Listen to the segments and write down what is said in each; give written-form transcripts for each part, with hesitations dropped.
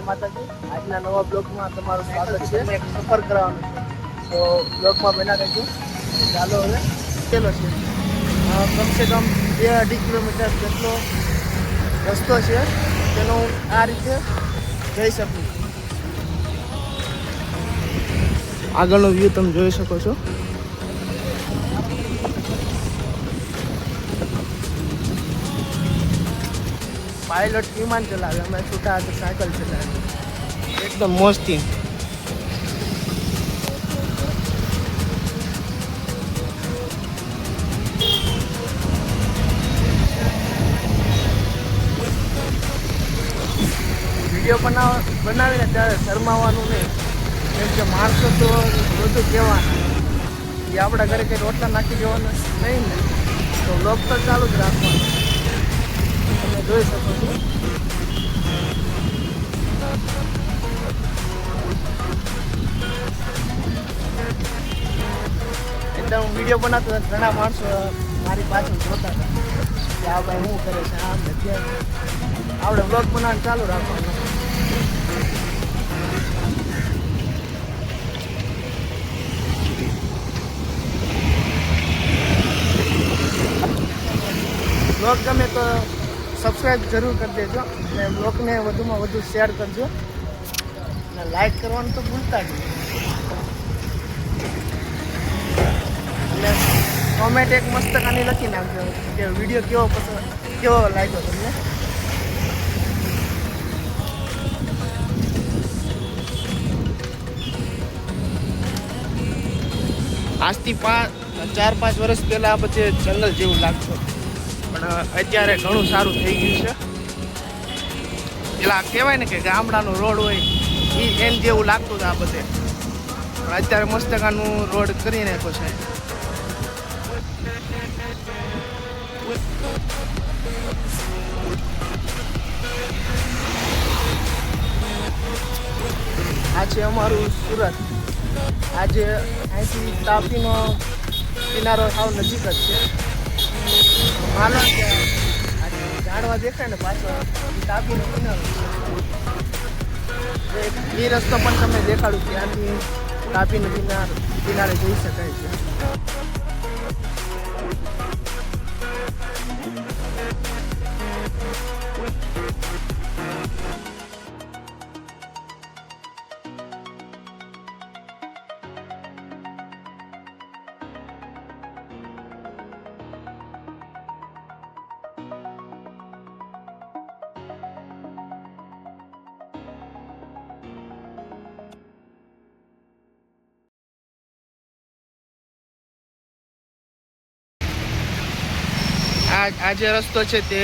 માતાજી, આજના નવા બ્લોગમાં તમારું સ્વાગત છે. એક સફર કરવાનું છે, તો બ્લોગમાં બના રહેજો. ચાલો હવે ચેલો છે, કમસે કમ 2-2.5 કિલોમીટર જેટલો રસ્તો છે, તેનો હું આ રીતે જઈ શકું. આગળનો વ્યૂ તમે જોઈ શકો છો. પાયલટ વિમાન ચલાવે, અમે છૂટા હાથે સાયકલ ચલાવે, એકદમ મોજથી. વિડીયો બનાવીને ત્યારે શરમાવાનું નહીં, કેમ કે માણસો તો બધું કહેવાના. એ આપણા ઘરે કંઈ રોટલા નાખી દેવાના નહીં ને, તો વ્લોગ તો ચાલુ જ રાખવાનું. તમે જોઈ શકો છો. એકદમ વિડીયો બનાવતો હતા, ઘણા માણસો મારી પાછળ જોતા હતા કે આ ભાઈ શું કરે છે, આમ ને તેમ. આપણે વ્લોગ બનાવવાનું ચાલુ રાખવાનું. બ્લોગ ગમે તો સબસ્ક્રાઈબ જરૂર કરી દેજો અને બ્લોગને વધુમાં વધુ શેર કરજો અને લાઈક કરવાનું તો ભૂલતા જ નહીં. અને કોમેન્ટ એક મસ્ત કાની લખી નાખજો કે વિડીયો કેવો લાગ્યો તમને. આજથી 4-5 વર્ષ પહેલાં આ પછી જંગલ જેવું લાગતું, પણ અત્યારે ઘણું સારું થઈ ગયું છે. પેલા કહેવાય ને કે ગામડાનો રોડ હોય એમ જેવું લાગતું હતું આ બધે, પણ અત્યારે મસ્તકાનું રોડ કરી નાખ્યો છે. આ છે અમારું સુરત. આજે અહીંથી તાપીનો કિનારો સાવ નજીક જ છે. માનો કે ઝાડવા દેખાય ને પાછળ તાપીનો કિનારો છે. એ રસ્તો પણ તમને દેખાડું, ત્યાંથી તાપીનો કિનારે જઈ શકાય છે. આ જે રસ્તો છે તે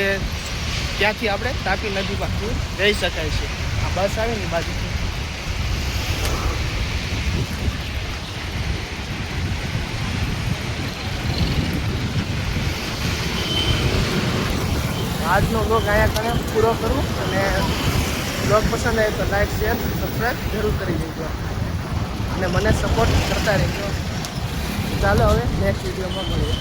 ત્યાંથી આપણે તાપી નદી પાસે જઈ શકાય છે. આ બસ આવે ને બાજુથી. આજનો વ્લોગ અહીંયા કને પૂરો કરું, અને વ્લોગ પસંદ આવે તો લાઈક, શેર, સબસ્ક્રાઈબ જરૂર કરી દેજો અને મને સપોર્ટ કરતા રહેજો. ચાલો હવે નેક્સ્ટ વિડીયોમાં મળીએ.